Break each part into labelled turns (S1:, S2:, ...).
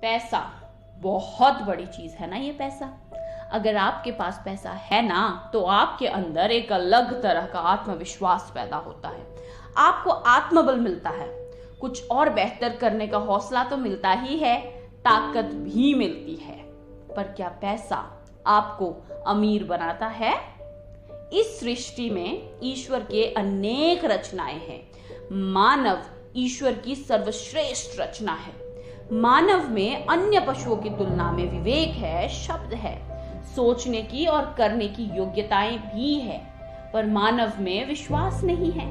S1: पैसा बहुत बड़ी चीज है ना। ये पैसा, अगर आपके पास पैसा है ना तो आपके अंदर एक अलग तरह का आत्मविश्वास पैदा होता है। आपको आत्मबल मिलता है, कुछ और बेहतर करने का हौसला तो मिलता ही है, ताकत भी मिलती है। पर क्या पैसा आपको अमीर बनाता है? इस सृष्टि में ईश्वर के अनेक रचनाएं हैं। मानव ईश्वर की सर्वश्रेष्ठ रचना है। मानव में अन्य पशुओं की तुलना में विवेक है, शब्द है, सोचने की और करने की योग्यताएं भी है, पर मानव में विश्वास नहीं है।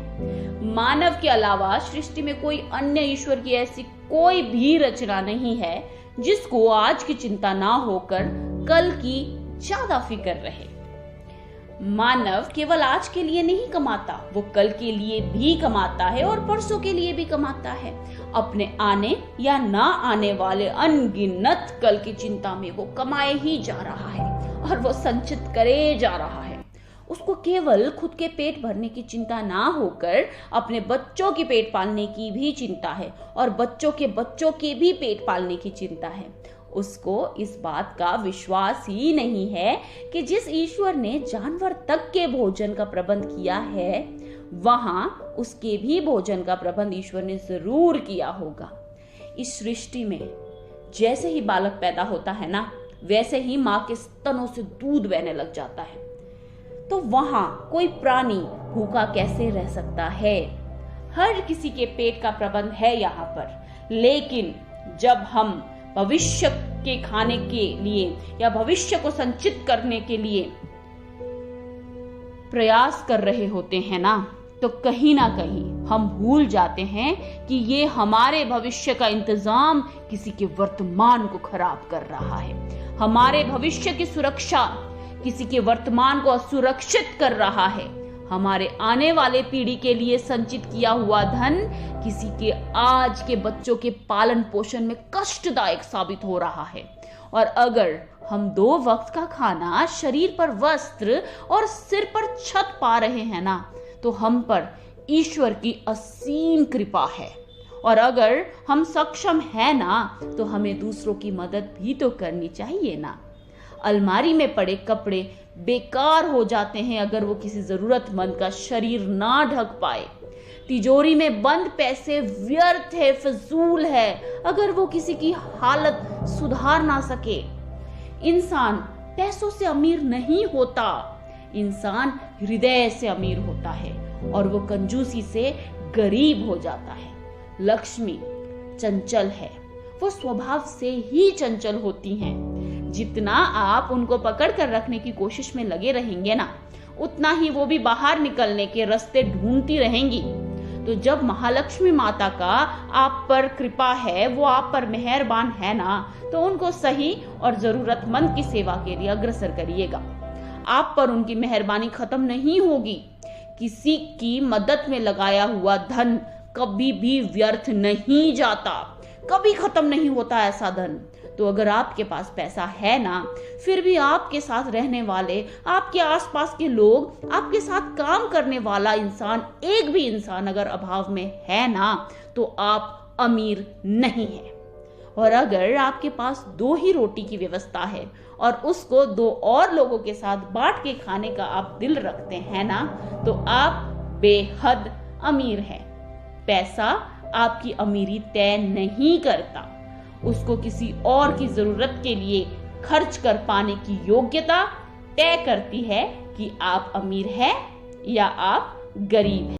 S1: मानव के अलावा सृष्टि में कोई अन्य ईश्वर की ऐसी कोई भी रचना नहीं है जिसको आज की चिंता ना होकर कल की ज्यादा फिक्र रहे। मानव केवल आज के लिए नहीं कमाता, वो कल के लिए भी कमाता है और परसों के लिए भी कमाता है। अपने आने या ना आने वाले अनगिनत कल की चिंता में वो कमाए ही जा रहा है और वो संचित करे जा रहा है। उसको केवल खुद के पेट भरने की चिंता ना होकर अपने बच्चों के पेट पालने की भी चिंता है और बच्चों के भी पेट पालने की चिंता है। उसको इस बात का विश्वास ही नहीं है कि जिस ईश्वर ने जानवर तक के भोजन का प्रबंध किया है, वहां उसके भी भोजन का प्रबंध ईश्वर ने जरूर किया होगा। इस सृष्टि में जैसे ही बालक पैदा होता है ना, वैसे ही माँ के स्तनों से दूध बहने लग जाता है। तो वहां कोई प्राणी भूखा कैसे रह सकता है? हर किसी के पेट का प्रबंध है यहाँ पर। लेकिन जब हम भविष्य के खाने के लिए या भविष्य को संचित करने के लिए प्रयास कर रहे होते हैं ना, तो कहीं ना कहीं हम भूल जाते हैं कि ये हमारे भविष्य का इंतजाम किसी के वर्तमान को खराब कर रहा है। हमारे भविष्य की सुरक्षा किसी के वर्तमान को असुरक्षित कर रहा है। हमारे आने वाले पीढ़ी के लिए संचित किया हुआ धन किसी के आज के बच्चों के पालन पोषण में कष्टदायक साबित हो रहा है। और अगर हम 2 वक्त का खाना, शरीर पर वस्त्र और सिर पर छत पा रहे हैं ना, तो हम पर ईश्वर की असीम कृपा है। और अगर हम सक्षम है ना, तो हमें दूसरों की मदद भी तो करनी चाहिए ना। अलमारी में पड़े कपड़े बेकार हो जाते हैं अगर वो किसी जरूरतमंद का शरीर ना ढक पाए। तिजोरी में बंद पैसे व्यर्थ है, फजूल है, अगर वो किसी की हालत सुधार ना सके। इंसान पैसों से अमीर नहीं होता, इंसान हृदय से अमीर होता है और वो कंजूसी से गरीब हो जाता है। लक्ष्मी चंचल है, वो स्वभाव से ही चंचल होती हैं। जितना आप उनको पकड़ कर रखने की कोशिश में लगे रहेंगे ना, उतना ही वो भी बाहर निकलने के रास्ते ढूंढती रहेंगी। तो जब महालक्ष्मी माता का आप पर कृपा है, वो आप पर मेहरबान है ना, तो उनको सही और जरूरतमंद की सेवा के लिए अग्रसर करिएगा। आप पर उनकी मेहरबानी खत्म नहीं होगी। किसी की मदद में लगाया हुआ धन कभी भी व्यर्थ नहीं जाता, कभी खत्म नहीं होता ऐसा धन। तो अगर आपके पास पैसा है ना, फिर भी आपके साथ रहने वाले, आपके आसपास के लोग, आपके साथ काम करने वाला इंसान, एक भी इंसान अगर अभाव में है ना, तो आप अमीर नहीं है। और अगर आपके पास 2 ही रोटी की व्यवस्था है और उसको 2 और लोगों के साथ बांट के खाने का आप दिल रखते हैं ना, तो आप बेहद अमीर हैं। पैसा आपकी अमीरी तय नहीं करता, उसको किसी और की जरूरत के लिए खर्च कर पाने की योग्यता तय करती है कि आप अमीर हैं या आप गरीब हैं।